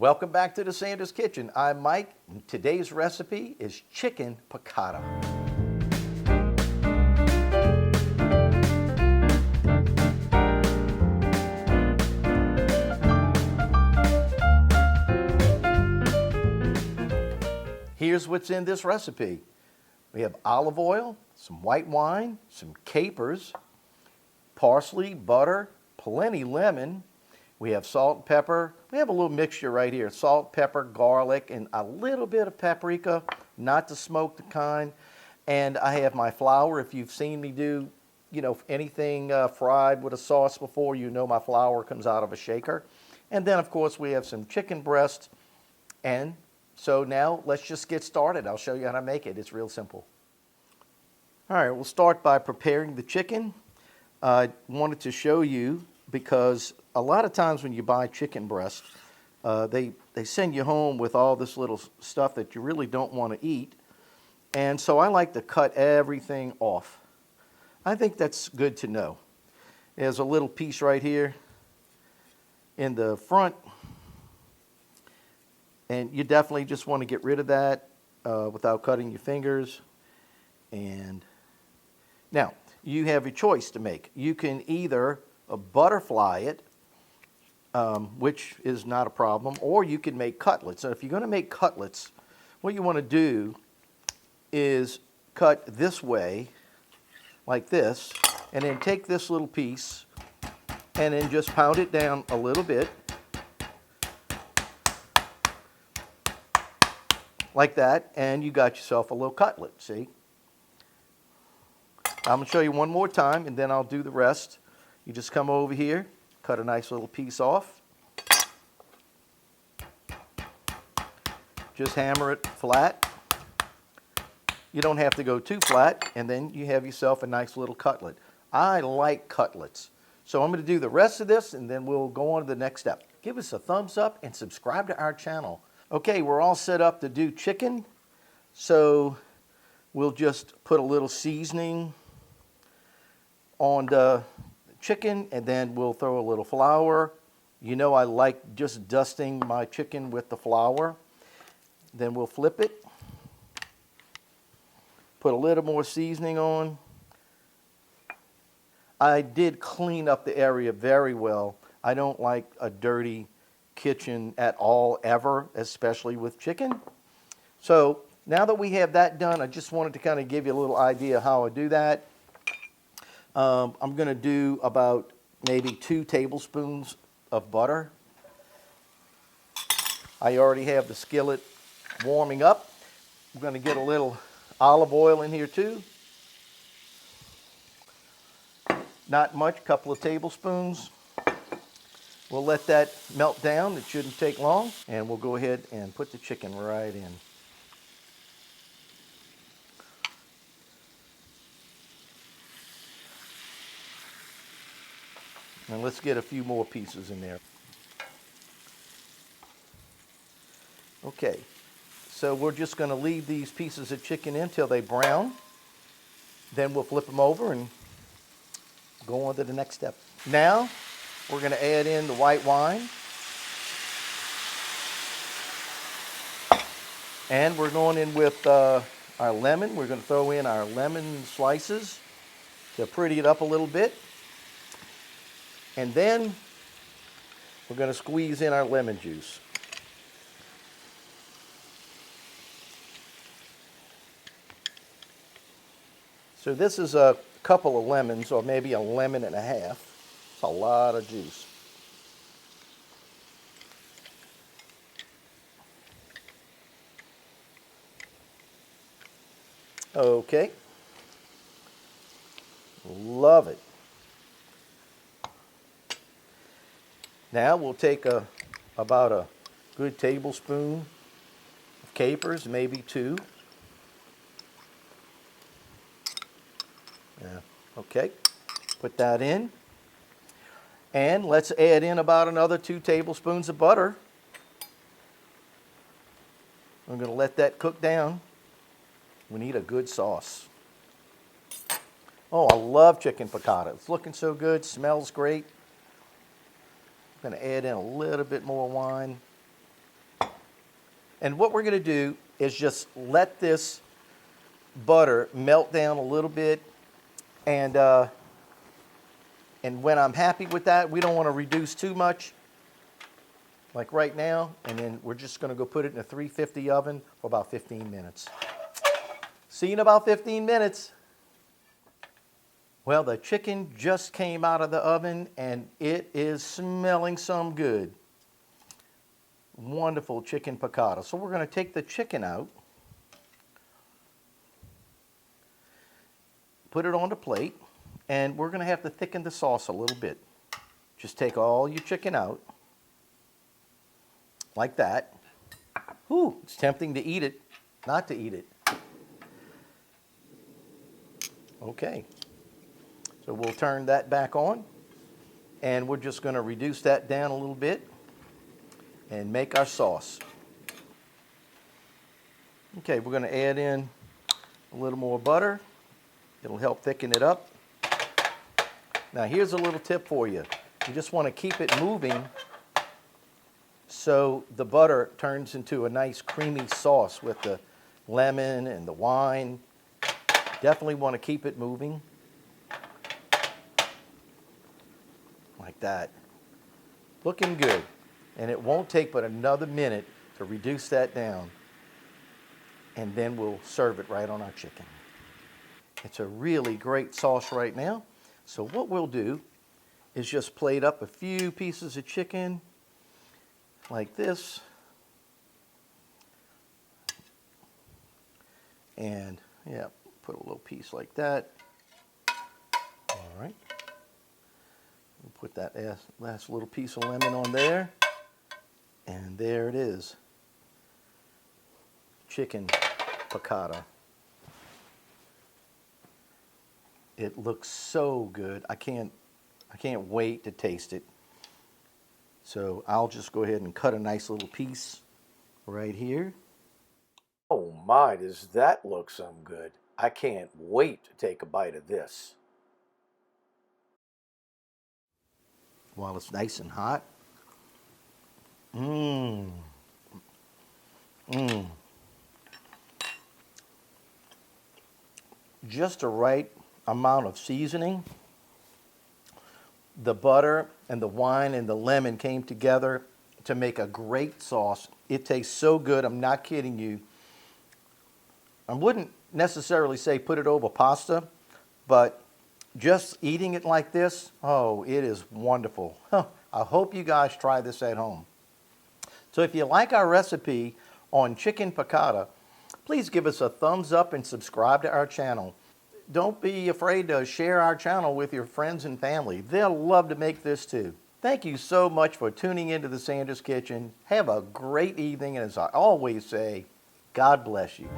Welcome back to the Sanders Kitchen. I'm Mike, and today's recipe is chicken piccata. Here's what's in this recipe. We have olive oil, some white wine, some capers, parsley, butter, plenty lemon. We have salt and pepper. We have a little mixture right here. Salt, pepper, garlic, and a little bit of paprika, not the smoked kind. And I have my flour. If you've seen me do, anything fried with a sauce before, you know my flour comes out of a shaker. And then, of course, we have some chicken breast. And so now let's just get started. I'll show you how to make it. It's real simple. All right, we'll start by preparing the chicken. I wanted to show you because a lot of times when you buy chicken breast, they send you home with all this little stuff that you really don't want to eat. And so I like to cut everything off. I think that's good to know. There's a little piece right here in the front, and you definitely just want to get rid of that without cutting your fingers. And now you have a choice to make. You can either butterfly it, which is not a problem, or you can make cutlets. And if you're going to make cutlets, what you want to do is cut this way, like this, and then take this little piece and then just pound it down a little bit, like that, and you got yourself a little cutlet, see? I'm going to show you one more time, and then I'll do the rest. You just come over here, cut a nice little piece off. Just hammer it flat. You don't have to go too flat, and then you have yourself a nice little cutlet. I like cutlets. So I'm going to do the rest of this, and then we'll go on to the next step. Give us a thumbs up and subscribe to our channel. Okay, we're all set up to do chicken. So we'll just put a little seasoning on the chicken, and then we'll throw a little flour. You know I like just dusting my chicken with the flour. Then we'll flip it. Put a little more seasoning on. I did clean up the area very well. I don't like a dirty kitchen at all, ever, especially with chicken. So now that we have that done, I just wanted to kind of give you a little idea how I do that. I'm going to do about maybe 2 tablespoons of butter. I already have the skillet warming up. I'm going to get a little olive oil in here too. Not much, a couple of tablespoons. We'll let that melt down. It shouldn't take long. And we'll go ahead and put the chicken right in. And let's get a few more pieces in there. Okay, so we're just going to leave these pieces of chicken in till they brown. Then we'll flip them over and go on to the next step. Now we're going to add in the white wine. And we're going in with our lemon. We're going to throw in our lemon slices to pretty it up a little bit. And then we're going to squeeze in our lemon juice. So this is a couple of lemons, or maybe a lemon and a half. It's a lot of juice. Okay. Love it. Now we'll take about a good tablespoon of capers, maybe 2. Yeah, okay, put that in. And let's add in about another 2 tablespoons of butter. I'm going to let that cook down. We need a good sauce. Oh, I love chicken piccata. It's looking so good, smells great. I'm going to add in a little bit more wine. And what we're going to do is just let this butter melt down a little bit. And when I'm happy with that, we don't want to reduce too much, like right now. And then we're just going to go put it in a 350 oven for about 15 minutes. See you in about 15 minutes. Well, the chicken just came out of the oven and it is smelling some good. Wonderful chicken piccata. So we're going to take the chicken out, put it on the plate, and we're going to have to thicken the sauce a little bit. Just take all your chicken out, like that. Ooh, it's tempting to eat it, not to eat it. Okay, so we'll turn that back on, and we're just going to reduce that down a little bit and make our sauce. Okay, we're going to add in a little more butter. It'll help thicken it up. Now here's a little tip for you. You just want to keep it moving so the butter turns into a nice creamy sauce with the lemon and the wine. Definitely want to keep it moving. Like that. Looking good. And it won't take but another minute to reduce that down. And then we'll serve it right on our chicken. It's a really great sauce right now. So what we'll do is just plate up a few pieces of chicken like this. And yeah, put a little piece like that. All right. We'll put that last little piece of lemon on there. And there it is. Chicken piccata. It looks so good. I can't wait to taste it. So I'll just go ahead and cut a nice little piece right here. Oh my, does that look some good. I can't wait to take a bite of this. While it's nice and hot. Mmm. Mmm. Just the right amount of seasoning. The butter and the wine and the lemon came together to make a great sauce. It tastes so good, I'm not kidding you. I wouldn't necessarily say put it over pasta, but just eating it like this, oh, it is wonderful. I hope you guys try this at home. So if you like our recipe on chicken piccata, please give us a thumbs up and subscribe to our channel. Don't be afraid to share our channel with your friends and family. They'll love to make this too. Thank you so much for tuning into the Sanders Kitchen. Have a great evening, and as I always say, God bless you.